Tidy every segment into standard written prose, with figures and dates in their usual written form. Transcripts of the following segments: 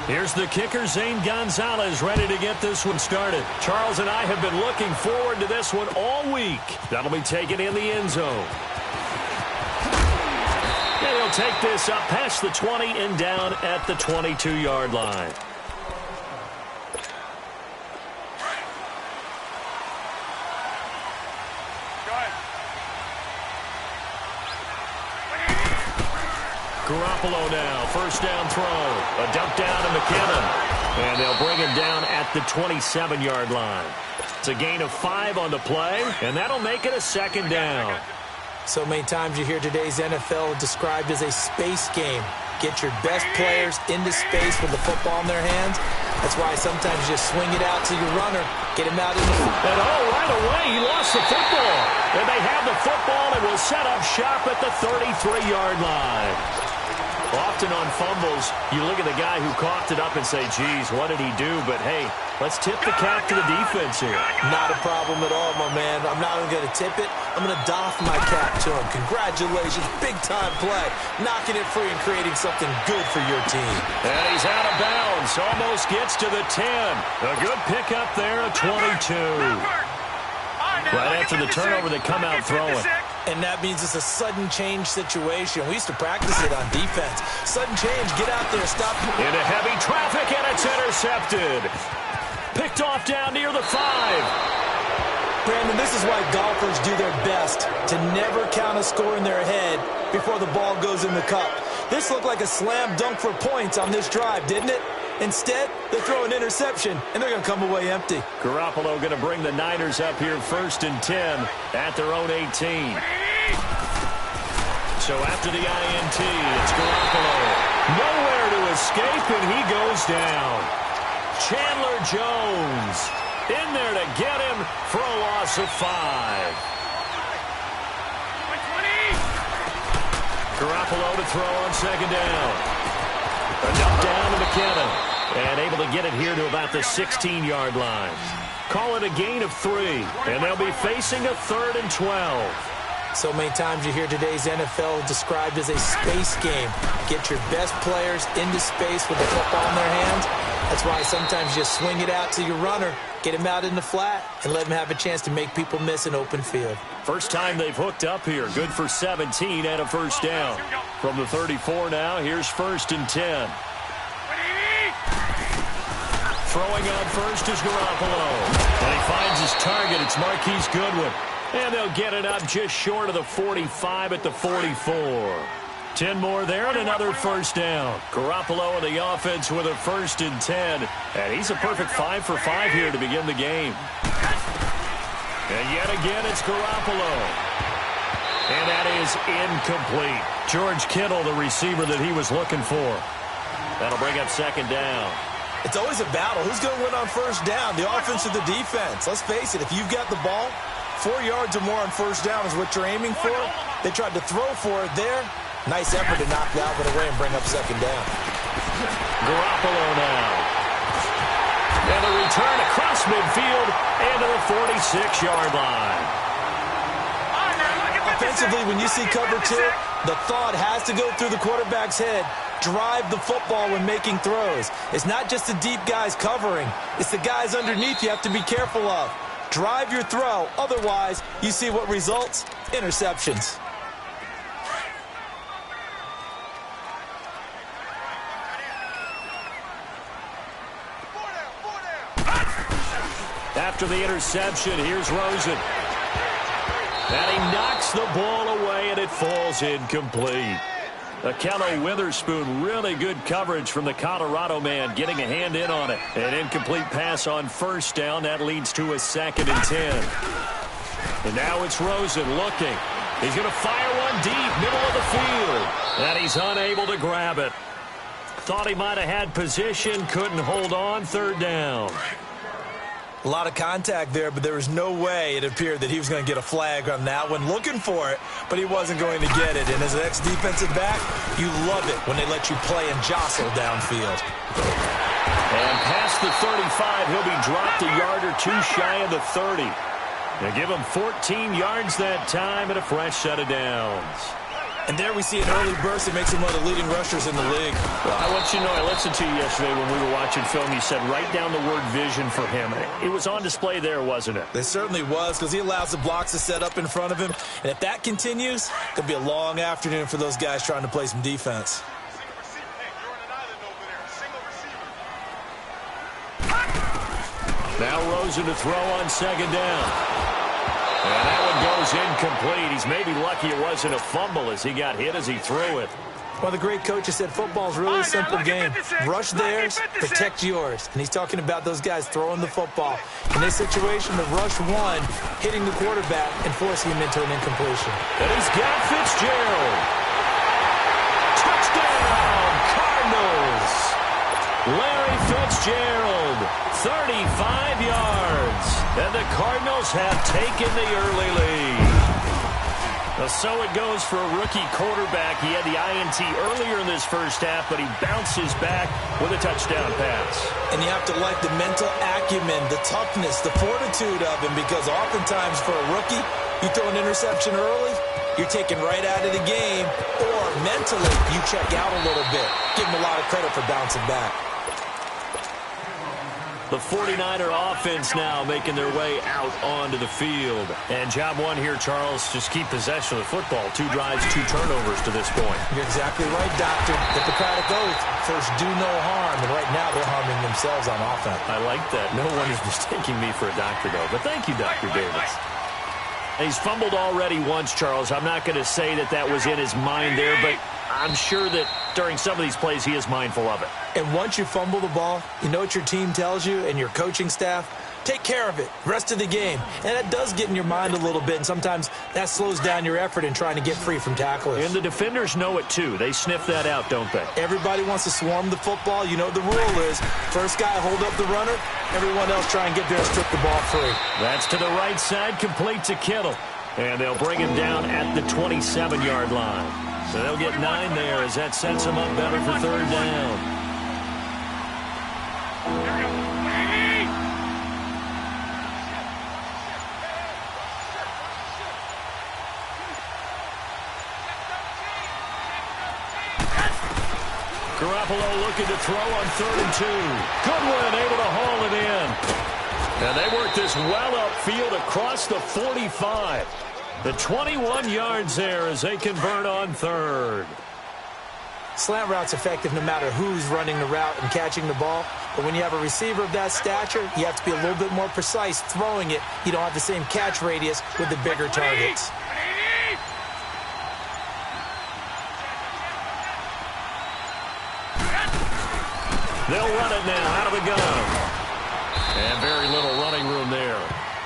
Here's the kicker, Zane Gonzalez, ready to get this one started. Charles and I have been looking forward to this one all week. That'll be taken in the end zone. And he'll take this up past the 20 and down at the 22-yard line. Garoppolo now, first down throw. A dump down to McKinnon. And they'll bring him down at the 27-yard line. It's a gain of 5 on the play, and that'll make it a second down. So many times you hear today's NFL described as a space game. Get your best players into space with the football in their hands. That's why sometimes you just swing it out to your runner, get him out in the field. And right away, he lost the football. And they have the football and will set up shop at the 33-yard line. Often on fumbles, you look at the guy who coughed it up and say, geez, what did he do? But, hey, let's tip the cap to the defense here. Not a problem at all, my man. I'm not even going to tip it. I'm going to doff my cap to him. Congratulations. Big-time play. Knocking it free and creating something good for your team. And he's out of bounds. Almost gets to the 10. A good pickup there at 22. Right after the turnover, they come out throwing. And that means it's a sudden change situation. We used to practice it on defense. Sudden change, get out there, stop. Into heavy traffic, and it's intercepted. Picked off down near the 5. Brandon, this is why golfers do their best to never count a score in their head before the ball goes in the cup. This looked like a slam dunk for points on this drive, didn't it? Instead, they throw an interception, and they're going to come away empty. Garoppolo going to bring the Niners up here first and 10 at their own 18. So after the INT, it's Garoppolo. Nowhere to escape, and he goes down. Chandler Jones in there to get him for a loss of 5. Garoppolo to throw on second down. A dump down to McKinnon. And able to get it here to about the 16-yard line. Call it a gain of 3. And they'll be facing a 3rd and 12. So many times you hear today's NFL described as a space game. Get your best players into space with the football in their hands. That's why sometimes you swing it out to your runner, get him out in the flat, and let him have a chance to make people miss an open field. First time they've hooked up here. Good for 17 and a first down. From the 34 now, here's first and 10. Throwing on first is Garoppolo. And he finds his target. It's Marquise Goodwin. And they'll get it up just short of the 45 at the 44. 10 more there and another first down. Garoppolo and the offense with a first and 10. And he's a perfect 5 for 5 here to begin the game. And yet again, it's Garoppolo. And that is incomplete. George Kittle, the receiver that he was looking for. That'll bring up second down. It's always a battle. Who's going to win on first down, the offense or the defense? Let's face it, if you've got the ball, 4 yards or more on first down is what you're aiming for. They tried to throw for it there. Nice effort to knock Dalvin away and bring up second down. Garoppolo now. And the return across midfield and to the 46-yard line. Offensively, when you see cover 2, the thought has to go through the quarterback's head. Drive the football when making throws. It's not just the deep guys covering. It's the guys underneath you have to be careful of. Drive your throw. Otherwise, you see what results? Interceptions. After the interception, here's Rosen. And he knocks the ball away, and it falls incomplete. Akello Witherspoon, really good coverage from the Colorado man, getting a hand in on it. An incomplete pass on first down. That leads to a 2nd and 10. And now it's Rosen looking. He's going to fire one deep, middle of the field. And he's unable to grab it. Thought he might have had position, couldn't hold on, 3rd down. A lot of contact there, but there was no way it appeared that he was going to get a flag on that one. Looking for it, but he wasn't going to get it. And as an ex-defensive back, you love it when they let you play and jostle downfield. And past the 35, he'll be dropped a yard or 2 shy of the 30. They give him 14 yards that time and a fresh set of downs. And there we see an early burst that makes him one of the leading rushers in the league. Well, I want you to know, I listened to you yesterday when we were watching film. You said write down the word vision for him. It was on display there, wasn't it? It certainly was, because he allows the blocks to set up in front of him. And if that continues, it could be a long afternoon for those guys trying to play some defense. Now Rosen to throw on second down. And that one goes incomplete. He's maybe lucky it wasn't a fumble as he got hit as he threw it. Well, the great coach has said football's really a simple game. Rush theirs, protect yours. And he's talking about those guys throwing the football. In this situation, the rush one, hitting the quarterback and forcing him into an incompletion. And he's got Fitzgerald. Touchdown, Cardinals. Larry Fitzgerald, 35 yards. And the Cardinals have taken the early lead. So it goes for a rookie quarterback. He had the INT earlier in this first half, but he bounces back with a touchdown pass. And you have to like the mental acumen, the toughness, the fortitude of him, because oftentimes for a rookie, you throw an interception early, you're taken right out of the game, or mentally you check out a little bit. Give him a lot of credit for bouncing back. The 49er offense now making their way out onto the field. And job one here, Charles, just keep possession of the football. 2 drives, 2 turnovers to this point. You're exactly right, Doctor. Hippocratic oath. First, do no harm. And right now, they're harming themselves on offense. I like that. No one is mistaking me for a doctor, though. But thank you, Dr. Davis. He's fumbled already once, Charles. I'm not going to say that that was in his mind there, but I'm sure that during some of these plays, he is mindful of it. And once you fumble the ball, you know what your team tells you and your coaching staff? Take care of it. Rest of the game. And that does get in your mind a little bit, and sometimes that slows down your effort in trying to get free from tacklers. And the defenders know it, too. They sniff that out, don't they? Everybody wants to swarm the football. You know what the rule is. First guy hold up the runner. Everyone else try and get there and strip the ball free. That's to the right side, complete to Kittle. And they'll bring him down at the 27-yard line. So they'll get 9 there as that sets them up better for third down. Garoppolo looking to throw on 3rd and 2. Goodwin able to haul it in. And they work this well upfield across the 45. The 21 yards there as they convert on 3rd. Slant route's effective no matter who's running the route and catching the ball. But when you have a receiver of that stature, you have to be a little bit more precise throwing it. You don't have the same catch radius with the bigger targets. They'll run it now out of the gun. And very little running room there.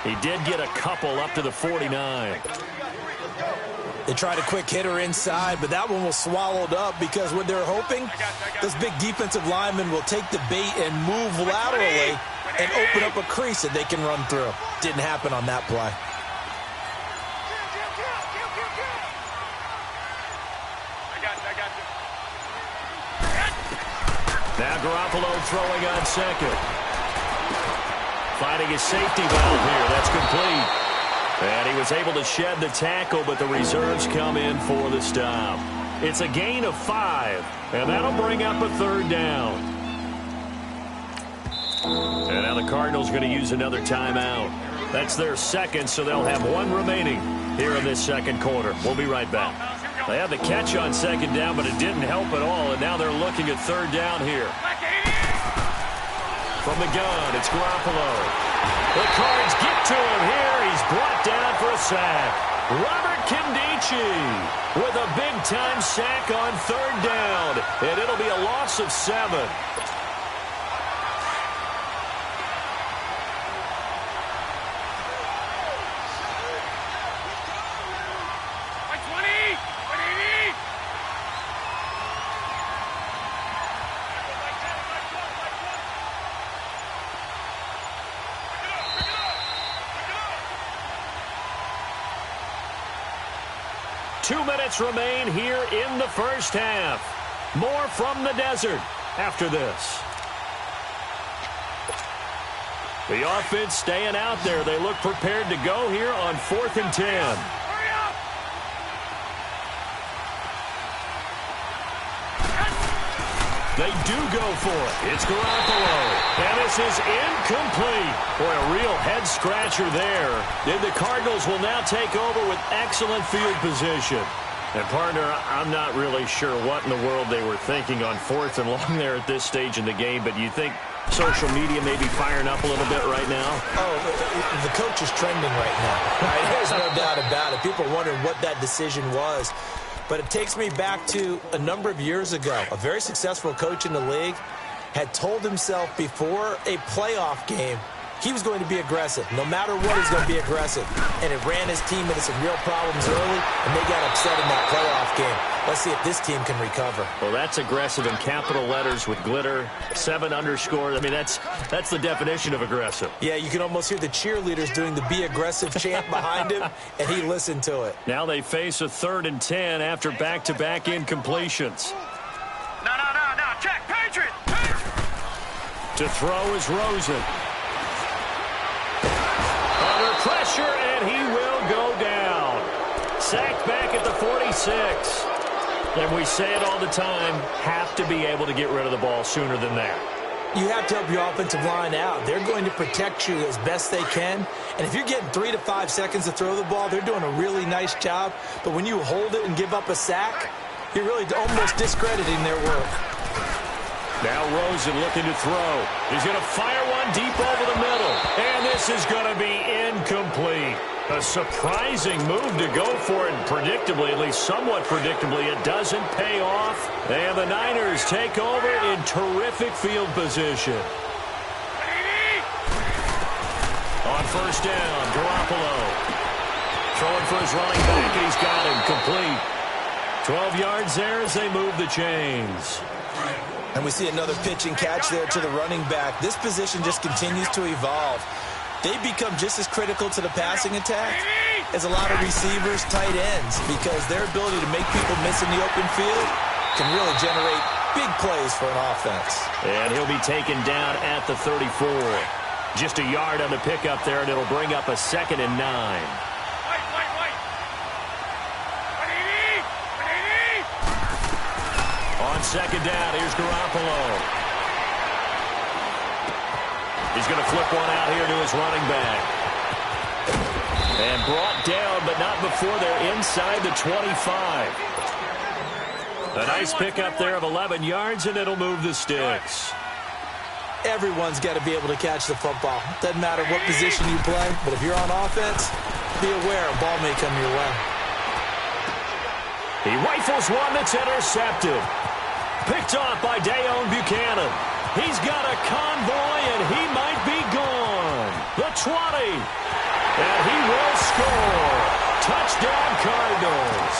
He did get a couple up to the 49. They tried a quick hitter inside, but that one was swallowed up because what they're hoping, this big defensive lineman will take the bait and move laterally and open up a crease that they can run through. Didn't happen on that play. Now Garoppolo throwing on second. Finding his safety valve here. That's complete. And he was able to shed the tackle, but the reserves come in for the stop. It's a gain of 5, and that'll bring up a third down. And now the Cardinals going to use another timeout. That's their second, so they'll have 1 remaining here in this second quarter. We'll be right back. They had the catch on second down, but it didn't help at all, and now they're looking at third down here. From the gun, it's Garoppolo. The Cards get to him here. He's brought down for a sack. Robert Nkemdiche with a big-time sack on third down, and it'll be a loss of 7. Two minutes remain here in the first half. More from the desert after this. The offense staying out there. They look prepared to go here on 4th and 10. They do go for it. It's Garoppolo. And this is incomplete. Boy, a real head-scratcher there. And the Cardinals will now take over with excellent field position. And, partner, I'm not really sure what in the world they were thinking on 4th and long there at this stage in the game, but you think social media may be firing up a little bit right now? Oh, the coach is trending right now. Right? There's no doubt about it. People are wondering what that decision was. But it takes me back to a number of years ago. A very successful coach in the league had told himself before a playoff game he was going to be aggressive. No matter what, he's going to be aggressive. And it ran his team into some real problems early, and they got upset in that playoff game. Let's see if this team can recover. Well, that's aggressive in capital letters with glitter, 7 underscore. I mean, that's the definition of aggressive. Yeah, you can almost hear the cheerleaders doing the be aggressive chant behind him, and he listened to it. Now they face a 3rd and 10 after back-to-back incompletions. No. Check, Patriot. To throw is Rosen. Under pressure, and he will go down. Sacked back at the 46. And we say it all the time, have to be able to get rid of the ball sooner than that. You have to help your offensive line out. They're going to protect you as best they can. And if you're getting 3 to 5 seconds to throw the ball, they're doing a really nice job. But when you hold it and give up a sack, you're really almost discrediting their work. Now Rosen looking to throw. He's going to fire one deep over the middle. And this is going to be incomplete. A surprising move to go for it, and predictably, at least somewhat predictably, it doesn't pay off. And the Niners take over in terrific field position. On 1st down, Garoppolo. Throwing for his running back, and he's got him complete. 12 yards there as they move the chains. And we see another pitch and catch there to the running back. This position just continues to evolve. They become just as critical to the passing attack as a lot of receivers, tight ends, because their ability to make people miss in the open field can really generate big plays for an offense. And he'll be taken down at the 34. Just a yard on the pickup there, and it'll bring up a 2nd and 9. On 2nd down, here's Garoppolo. He's going to flip one out here to his running back. And brought down, but not before they're inside the 25. A nice pickup there of 11 yards, and it'll move the sticks. Everyone's got to be able to catch the football. Doesn't matter what position you play, but if you're on offense, be aware a ball may come your way. He rifles one that's intercepted. Picked off by Deone Bucannon. He's got a convoy, and he might be gone. The 20. And he will score. Touchdown, Cardinals.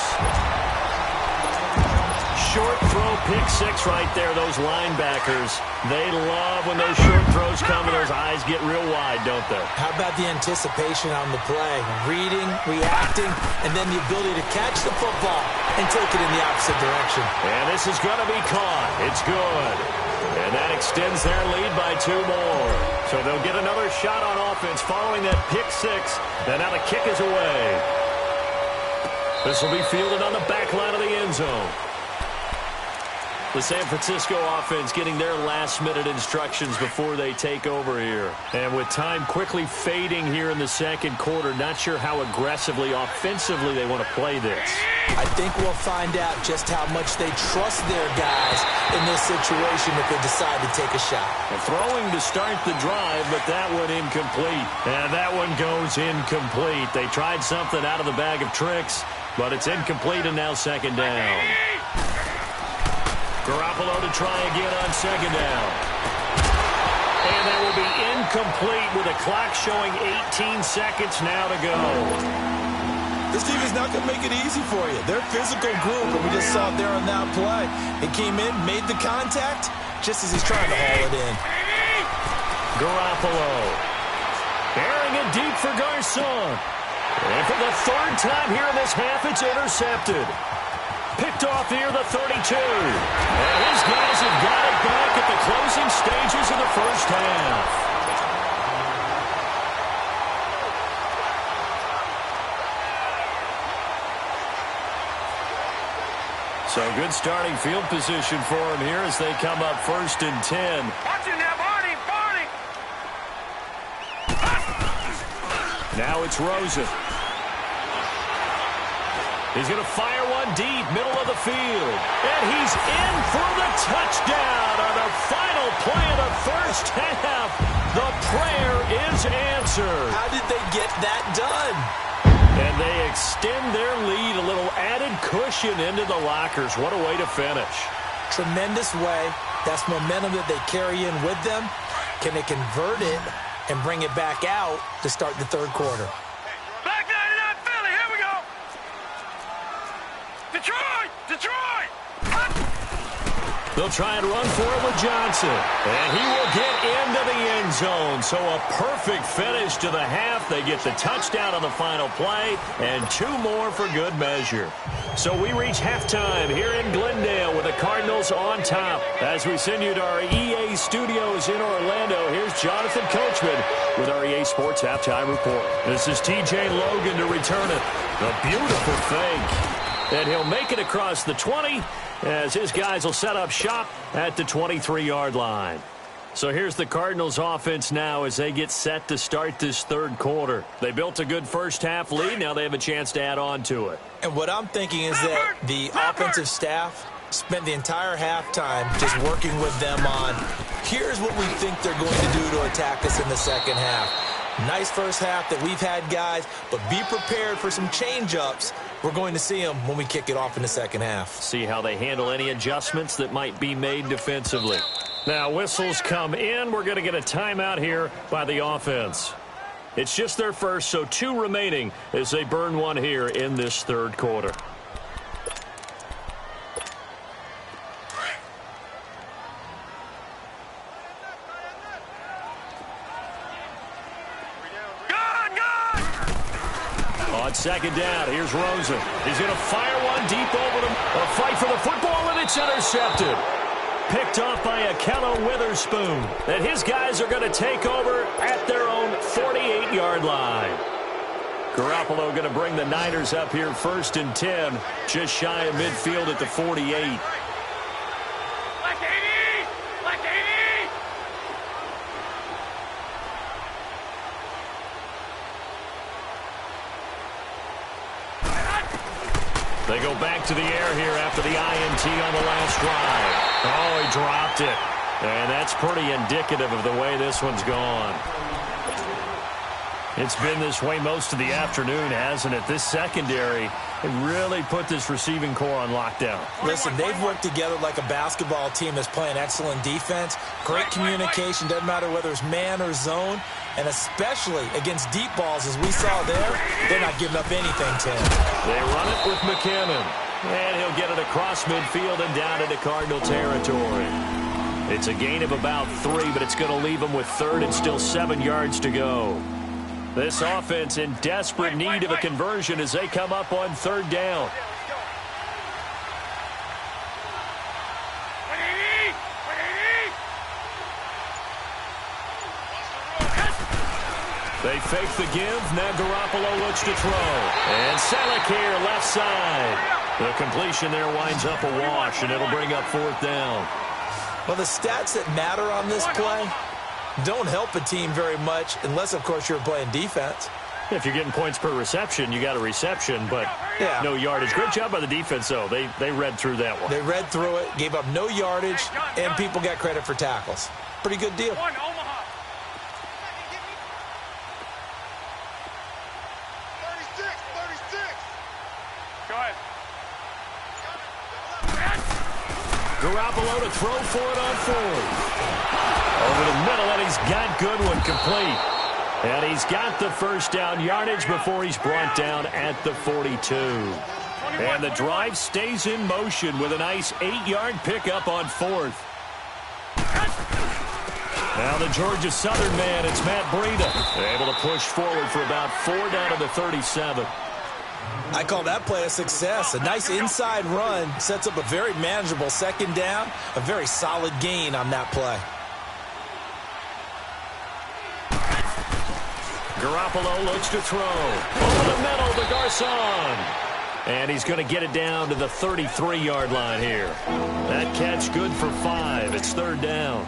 Short throw, pick 6 right there. Those linebackers, they love when those short throws come and those eyes get real wide, don't they? How about the anticipation on the play? Reading, reacting, and then the ability to catch the football and take it in the opposite direction. And this is going to be caught. It's good. And that extends their lead by 2 more. So they'll get another shot on offense following that pick 6. And now the kick is away. This will be fielded on the back line of the end zone. The San Francisco offense getting their last-minute instructions before they take over here. And with time quickly fading here in the 2nd quarter, not sure how aggressively, offensively they want to play this. I think we'll find out just how much they trust their guys in this situation if they decide to take a shot. And throwing to start the drive, but that one incomplete. And that one goes incomplete. They tried something out of the bag of tricks, but it's incomplete and now 2nd down. Garoppolo to try again on 2nd down. And that will be incomplete with a clock showing 18 seconds now to go. This team is not going to make it easy for you. They're a physical group, and we just saw it there on that play. It came in, made the contact, just as he's trying to haul it in. Garoppolo. Airing it deep for Garcon. And for the 3rd time here in this half, it's intercepted. Picked off here, the 32. And his guys have got it back at the closing stages of the 1st half. So good Good starting field position for him here as they come up 1st and 10. Watch it now, Barney, Barney. Now it's Rosen. He's going to fire one deep, middle of the field. And he's in for the touchdown on the final play of the first half. The prayer is answered. How did they get that done? And they extend their lead, a little added cushion into the lockers. What a way to finish. Tremendous way. That's momentum that they carry in with them. Can they convert it and bring it back out to start the third quarter? Black 99 Philly, here we go. Detroit, Detroit. They'll try and run for it with Johnson. And he will get into the end zone. So a perfect finish to the half. They get the touchdown on the final play, and 2 more for good measure. So we reach halftime here in Glendale with the Cardinals on top. As we send you to our EA studios in Orlando, here's Jonathan Coachman with our EA Sports Halftime Report. This is TJ Logan to return it. A beautiful fake. And he'll make it across the 20 as his guys will set up shop at the 23-yard line. So here's the Cardinals offense now as they get set to start this third quarter. They built a good first half lead. Now they have a chance to add on to it. And what I'm thinking is that the offensive staff spent the entire halftime just working with them on, here's what we think they're going to do to attack us in the second half. Nice first half that we've had, guys, but be prepared for some change-ups. We're going to see them when we kick it off in the second half. See how they handle any adjustments that might be made defensively. Now, whistles come in. We're going to get a timeout here by the offense. It's just their first, so 2 remaining as they burn one here in this third quarter. On second down, here's Rosen. He's going to fire one deep over them. A fight for the football, and it's intercepted. Picked off by Akello Witherspoon. And his guys are going to take over at their own 48-yard line. Garoppolo going to bring the Niners up here 1st and 10, just shy of midfield at the 48. They go back to the air here after the INT on the last drive. Oh, he dropped it. And that's pretty indicative of the way this one's gone. It's been this way most of the afternoon, hasn't it? This secondary really put this receiving core on lockdown. Listen, they've worked together like a basketball team that's playing excellent defense. Great communication, doesn't matter whether it's man or zone. And especially against deep balls, as we saw there, they're not giving up anything to him. They run it with McKinnon. And he'll get it across midfield and down into Cardinal territory. It's a gain of about 3, but it's going to leave them with 3rd and still 7 yards to go. This offense in desperate need of a conversion as they come up on 3rd down. They fake the give. Now Garoppolo looks to throw. And Selleck here, left side. The completion there winds up a wash, and it'll bring up 4th down. Well, the stats that matter on this play don't help a team very much unless, of course, you're playing defense. If you're getting points per reception, you got a reception, but no yardage. Great job by the defense, though. They read through that one. They read through it, gave up no yardage, and people got credit for tackles. Pretty good deal. Garoppolo to throw for it on 4th. Over the middle, and he's got Goodwin complete. And he's got the first down yardage before he's brought down at the 42. And the drive stays in motion with a nice 8-yard pickup on 4th. Now the Georgia Southern man, it's Matt Breida. Able to push forward for about 4 down to the 37. I call that play a success. A nice inside run sets up a very manageable second down. A very solid gain on that play. Garoppolo looks to throw. Over the middle to Garcon. And he's going to get it down to the 33-yard line here. That catch good for 5. It's third down.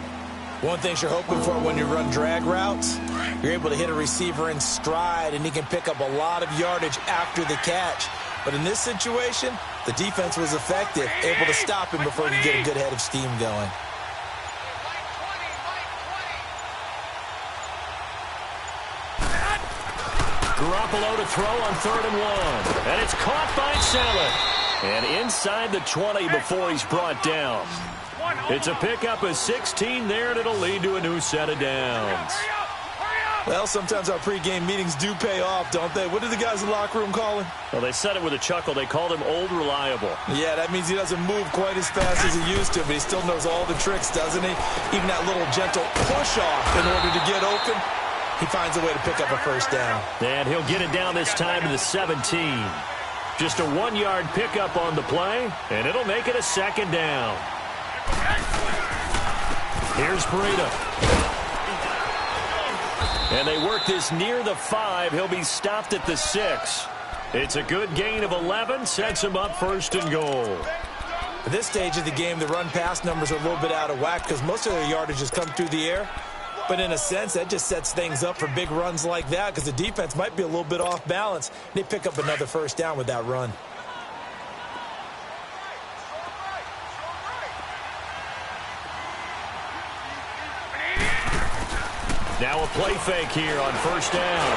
One thing you're hoping for when you run drag routes, you're able to hit a receiver in stride, and he can pick up a lot of yardage after the catch. But in this situation, the defense was effective, able to stop him before he could get a good head of steam going. Garoppolo to throw on 3rd and 1. And it's caught by Saleh. And inside the 20 before he's brought down. It's a pickup of 16 there, and it'll lead to a new set of downs. Well, sometimes our pregame meetings do pay off, don't they? What did the guys in the locker room call him? Well, they said it with a chuckle. They called him Old Reliable. Yeah, that means he doesn't move quite as fast as he used to, but he still knows all the tricks, doesn't he? Even that little gentle push-off in order to get open, he finds a way to pick up a first down. And he'll get it down this time to the 17. Just a 1-yard pickup on the play, and it'll make it a second down. Here's Breida. And they work this near the 5. He'll be stopped at the 6. It's a good gain of 11. Sets him up 1st and goal. At this stage of the game, the run-pass numbers are a little bit out of whack because most of their yardage has come through the air. But in a sense, that just sets things up for big runs like that because the defense might be a little bit off balance. They pick up another first down with that run. Now a play fake here on 1st down.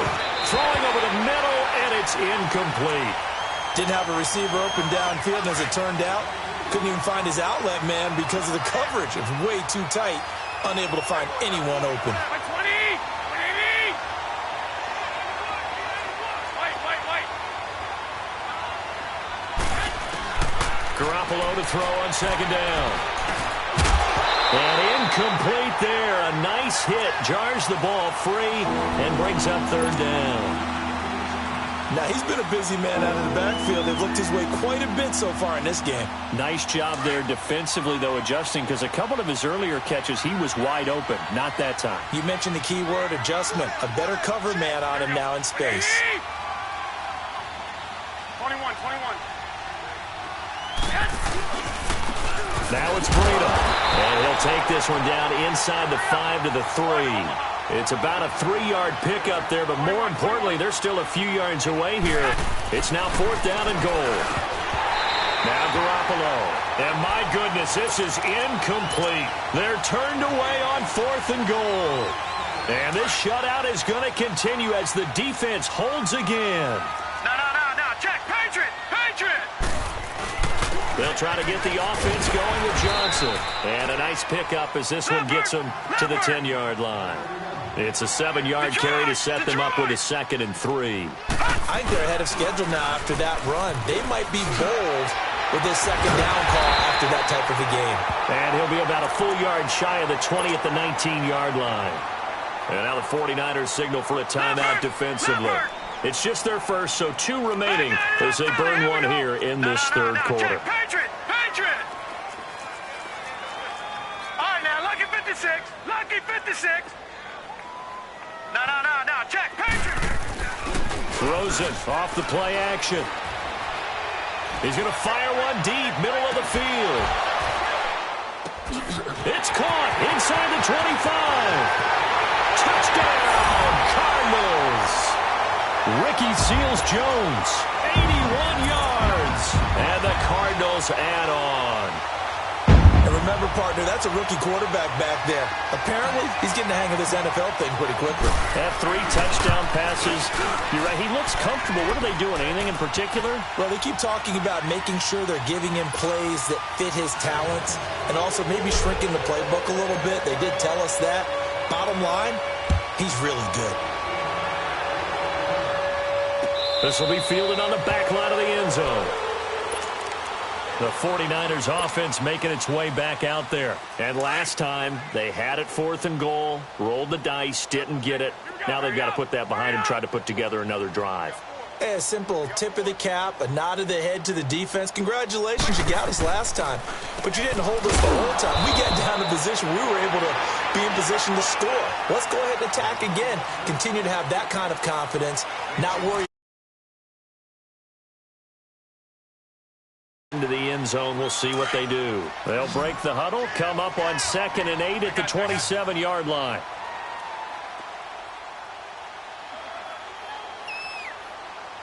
Throwing over the middle, and it's incomplete. Didn't have a receiver open downfield, and as it turned out, couldn't even find his outlet man because of the coverage. It was way too tight, unable to find anyone open. Garoppolo to throw on 2nd down. And incomplete there. A nice hit. Jars the ball free and brings up 3rd down. Now, he's been a busy man out of the backfield. They've looked his way quite a bit so far in this game. Nice job there defensively, though, adjusting, because a couple of his earlier catches, he was wide open. Not that time. You mentioned the key word, adjustment. A better cover man on him now in space. 21. Now it's Breida. And he'll take this one down inside the 5 to the 3. It's about a 3-yard pickup there, but more importantly, they're still a few yards away here. It's now 4th down and goal. Now Garoppolo. And my goodness, this is incomplete. They're turned away on 4th and goal. And this shutout is going to continue as the defense holds again. No. Check. Patriot. They'll try to get the offense going with Johnson. And a nice pickup as this one gets them to the 10-yard line. It's a 7-yard carry to set them up with a 2nd and 3. I think they're ahead of schedule now after that run. They might be bold with this 2nd down call after that type of a game. And he'll be about a full yard shy of the 20 at the 19-yard line. And now the 49ers signal for a timeout defensively. It's just their first, so 2 remaining as they burn one here in this third quarter. Patriot! All right, now, lucky 56. No, check, Patriot! Throws it off the play action. He's going to fire one deep, middle of the field. It's caught inside the 25. Touchdown, Cardinals! Ricky Seals-Jones, 81 yards, and the Cardinals add on. And remember, partner, that's a rookie quarterback back there. Apparently, he's getting the hang of this NFL thing pretty quickly. Have 3 touchdown passes. You're right, he looks comfortable. What are they doing, anything in particular? Well, they keep talking about making sure they're giving him plays that fit his talents and also maybe shrinking the playbook a little bit. They did tell us that. Bottom line, he's really good. This will be fielded on the back line of the end zone. The 49ers offense making its way back out there. And last time, they had it 4th and goal, rolled the dice, didn't get it. Now they've got to put that behind them, try to put together another drive. A simple tip of the cap, a nod of the head to the defense. Congratulations, you got us last time. But you didn't hold us the whole time. We got down to position. We were able to be in position to score. Let's go ahead and attack again. Continue to have that kind of confidence, not worry into the end zone. We'll see what they do. They'll break the huddle, come up on 2nd and 8 at the 27-yard line.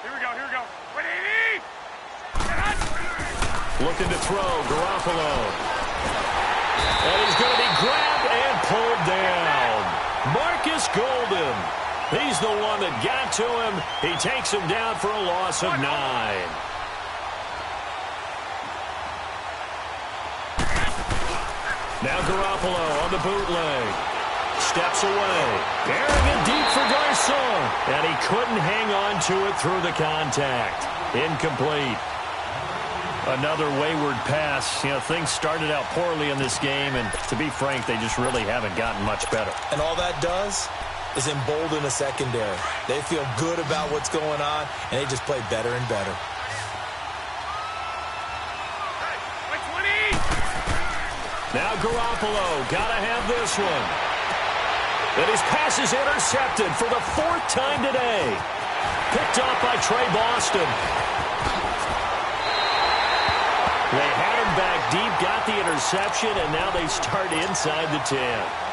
Here we go. Looking to throw, Garoppolo. And he's going to be grabbed and pulled down. Marcus Golden. He's the one that got to him. He takes him down for a loss of 9. Now Garoppolo on the bootleg. Steps away. Airing it deep for Garcon. And he couldn't hang on to it through the contact. Incomplete. Another wayward pass. Things started out poorly in this game, and to be frank, they just really haven't gotten much better. And all that does is embolden a secondary. They feel good about what's going on, and they just play better and better. Now Garoppolo, gotta have this one. And his pass is intercepted for the 4th time today. Picked off by Trey Boston. They had him back deep, got the interception, and now they start inside the 10.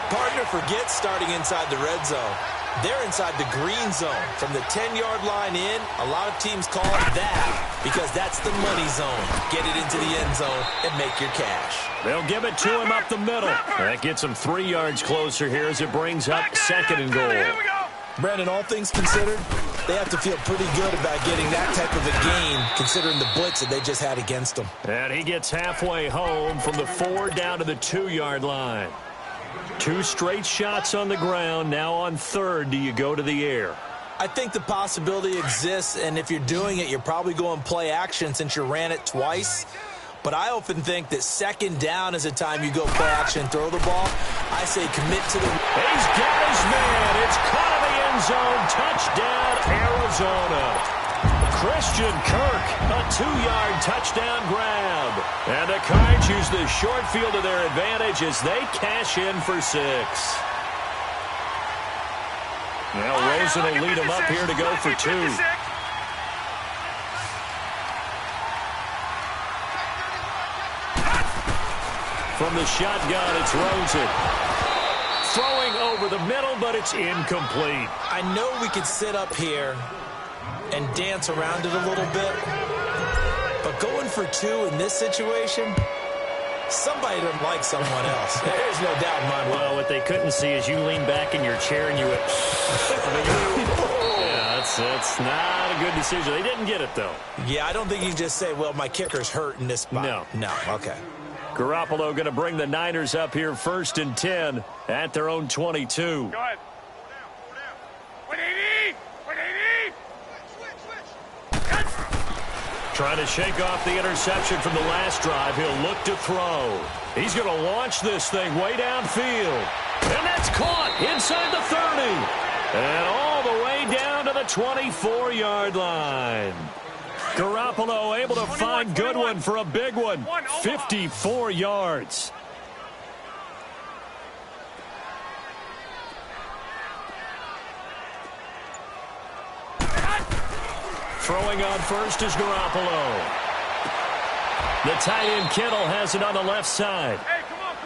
Partner, forget starting inside the red zone. They're inside the green zone. From the 10-yard line in, a lot of teams call it that because that's the money zone. Get it into the end zone and make your cash. They'll give it to him up the middle. That gets him 3 yards closer here as it brings up 2nd and goal. Here we go. Brandon, all things considered, they have to feel pretty good about getting that type of a gain considering the blitz that they just had against them. And he gets halfway home from the 4 down to the 2-yard line. 2 straight shots on the ground. Now on 3rd, do you go to the air? I think the possibility exists, and if you're doing it, you're probably going play action since you ran it twice. But I often think that 2nd down is a time you go play action and throw the ball. I say commit to the... He's got his man. It's caught in the end zone. Touchdown, Arizona. Christian Kirk, a 2-yard touchdown grab. And the Cards use the short field to their advantage as they cash in for 6. Now Rosen will lead them up here to go for 2. From the shotgun, it's Rosen. Throwing over the middle, but it's incomplete. I know we could sit up here and dance around it a little bit, but going for 2 in this situation, somebody doesn't like someone else. There's no doubt in my mind. Well, what they couldn't see is you lean back in your chair and you went... Yeah, that's not a good decision. They didn't get it, though. Yeah, I don't think you can just say, well, my kicker's hurt in this spot. No. Okay. Garoppolo going to bring the Niners up here 1st and 10 at their own 22. Go ahead. 180. 180. Trying to shake off the interception from the last drive. He'll look to throw. He's going to launch this thing way downfield. And that's caught inside the 30. And all the way down to the 24-yard line. Garoppolo able to find Goodwin for a big one. 54 yards. Throwing on first is Garoppolo. The tight end Kittle has it on the left side.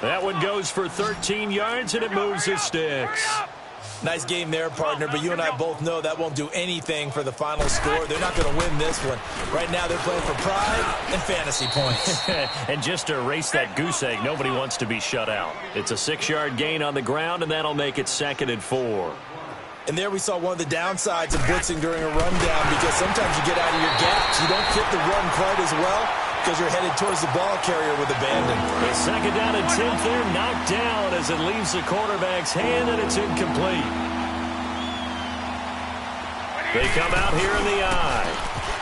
That one goes for 13 yards, and it moves the sticks. Nice game there, partner, but you and I both know that won't do anything for the final score. They're not going to win this one. Right now they're playing for pride and fantasy points. And just to erase that goose egg, nobody wants to be shut out. It's a 6-yard gain on the ground, and that'll make it 2nd and 4. And there we saw one of the downsides of blitzing during a rundown because sometimes you get out of your gaps. You don't fit the run quite as well because you're headed towards the ball carrier with abandon. The 2nd down and 10th there, knocked down as it leaves the quarterback's hand, and it's incomplete. They come out here in the eye.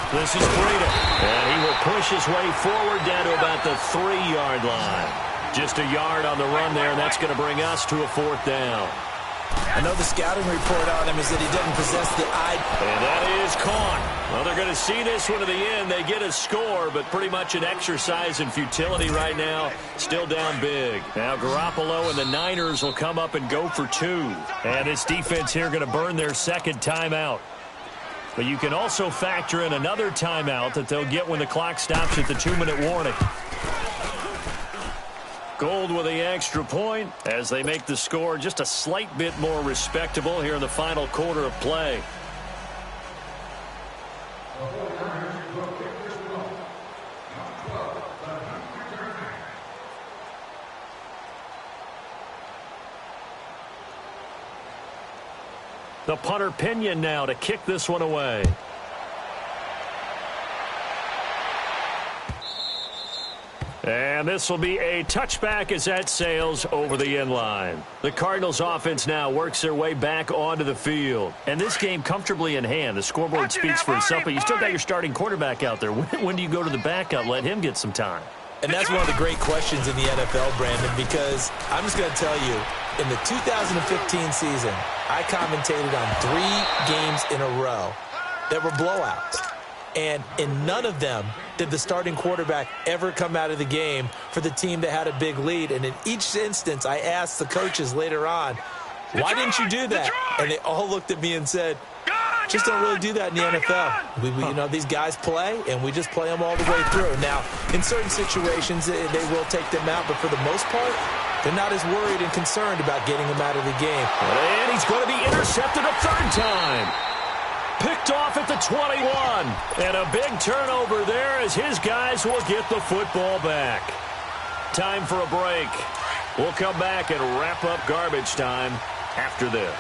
This is Freedom, and he will push his way forward down to about the 3-yard line. Just a yard on the run there, and that's going to bring us to a 4th down. I know the scouting report on him is that he doesn't possess the eye. And that is caught. Well, they're going to see this one to the end. They get a score, but pretty much an exercise in futility right now. Still down big. Now Garoppolo and the Niners will come up and go for 2. And this defense here going to burn their 2nd timeout. But you can also factor in another timeout that they'll get when the clock stops at the 2-minute warning. Gold with the extra point as they make the score just a slight bit more respectable here in the final quarter of play. The punter Pinion now to kick this one away. And this will be a touchback as that sails over the end line. The Cardinals offense now works their way back onto the field. And this game comfortably in hand. The scoreboard speaks for itself, but you still got your starting quarterback out there. When do you go to the backup? Let him get some time. And that's one of the great questions in the NFL, Brandon, because I'm just going to tell you, in the 2015 season, I commentated on 3 games in a row that were blowouts. And in none of them did the starting quarterback ever come out of the game for the team that had a big lead. And in each instance, I asked the coaches later on, why didn't you do that? And they all looked at me and said, just don't really do that in the NFL. You know, these guys play, and we just play them all the way through. Now, in certain situations, they will take them out, but for the most part, they're not as worried and concerned about getting them out of the game. And he's going to be intercepted a third time. Picked off at the 21. And a big turnover there as his guys will get the football back. Time for a break. We'll come back and wrap up garbage time after this.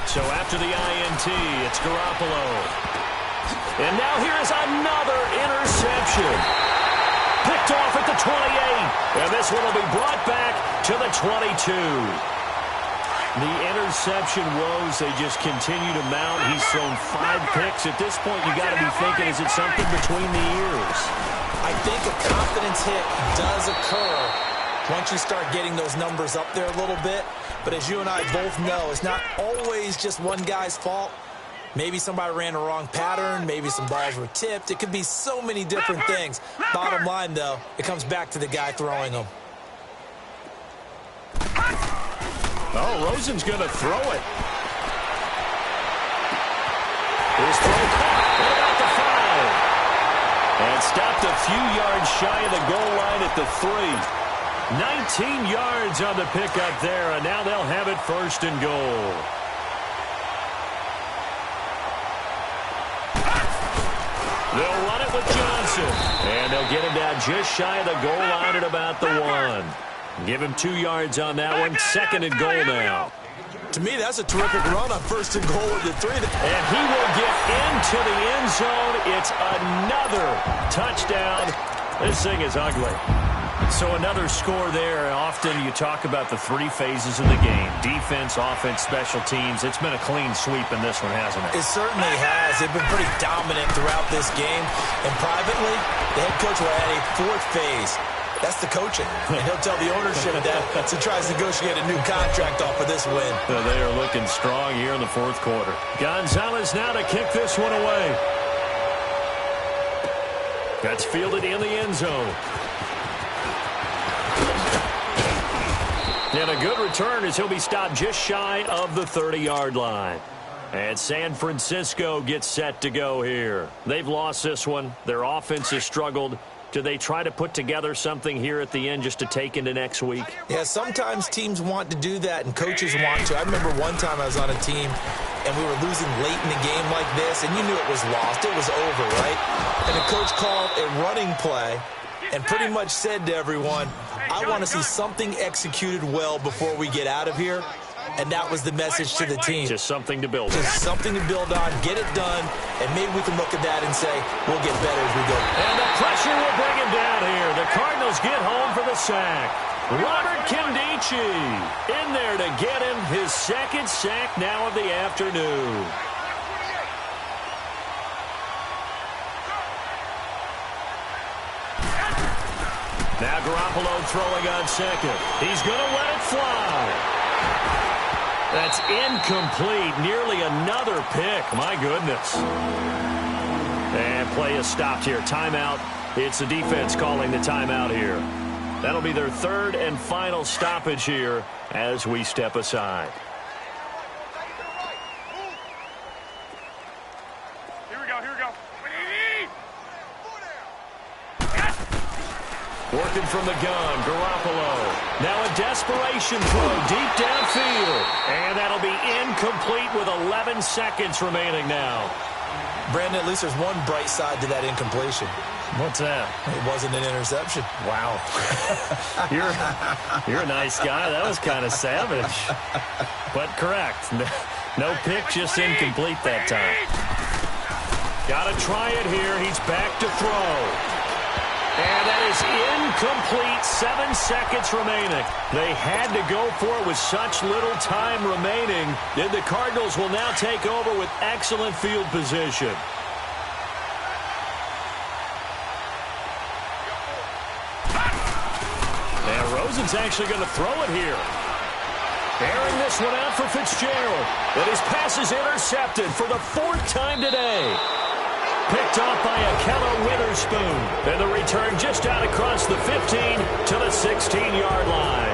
So after the INT, it's Garoppolo. And now here is another interception. Picked off at the 28. And this one will be brought back to the 22. The interception woes, they just continue to mount. He's thrown 5 picks. At this point, you got to be thinking, is it something between the ears? I think a confidence hit does occur once you start getting those numbers up there a little bit. But as you and I both know, it's not always just one guy's fault. Maybe somebody ran a wrong pattern. Maybe some balls were tipped. It could be so many different things. Bottom line, though, it comes back to the guy throwing them. Oh, Rosen's going to throw it. His throw caught. What about the 5? And stopped a few yards shy of the goal line at the 3. 19 yards on the pickup there, and now they'll have it first and goal. They'll run it with Johnson, and they'll get him down just shy of the goal line at about the 1. Give him 2 yards on that one. Second and goal now. To me, that's a terrific run on first and goal at the 3. And he will get into the end zone. It's another touchdown. This thing is ugly. So another score there. Often you talk about the 3 phases of the game. Defense, offense, special teams. It's been a clean sweep in this one, hasn't it? It certainly has. They've been pretty dominant throughout this game. And privately, the head coach will add a 4th phase. That's the coaching. And he'll tell the ownership that as he tries to negotiate a new contract off for this win. They are looking strong here in the 4th quarter. Gonzalez now to kick this one away. That's fielded in the end zone. And a good return as he'll be stopped just shy of the 30-yard line. And San Francisco gets set to go here. They've lost this one. Their offense has struggled. Do they try to put together something here at the end just to take into next week? Yeah, sometimes teams want to do that and coaches want to. I remember one time I was on a team and we were losing late in the game like this, and you knew it was lost. It was over, right? And the coach called a running play and pretty much said to everyone, I want to see something executed well before we get out of here. And that was the message to the team. Just something to build on. Just something to build on, get it done, and maybe we can look at that and say, we'll get better as we go. And the pressure will bring him down here. The Cardinals get home for the sack. Robert Kindici in there to get him his 2nd sack now of the afternoon. Now Garoppolo throwing on 2nd. He's going to let it fly. That's incomplete. Nearly another pick. My goodness. And play is stopped here. Timeout. It's the defense calling the timeout here. That'll be their third and final stoppage here as we step aside. Here we go. Working from the gun, Garoppolo. Now a desperation throw deep downfield. And that'll be incomplete with 11 seconds remaining now. Brandon, at least there's one bright side to that incompletion. What's that? It wasn't an interception. Wow. You're a nice guy. That was kind of savage. But correct. No pick, just incomplete that time. Got to try it here. He's back to throw. And that is incomplete. 7 seconds remaining. They had to go for it with such little time remaining. Then the Cardinals will now take over with excellent field position. And Rosen's actually going to throw it here. Airing this one out for Fitzgerald. And his pass is intercepted for the 4th time today. Picked off by Ahkello Witherspoon. And the return just out across the 15 to the 16-yard line.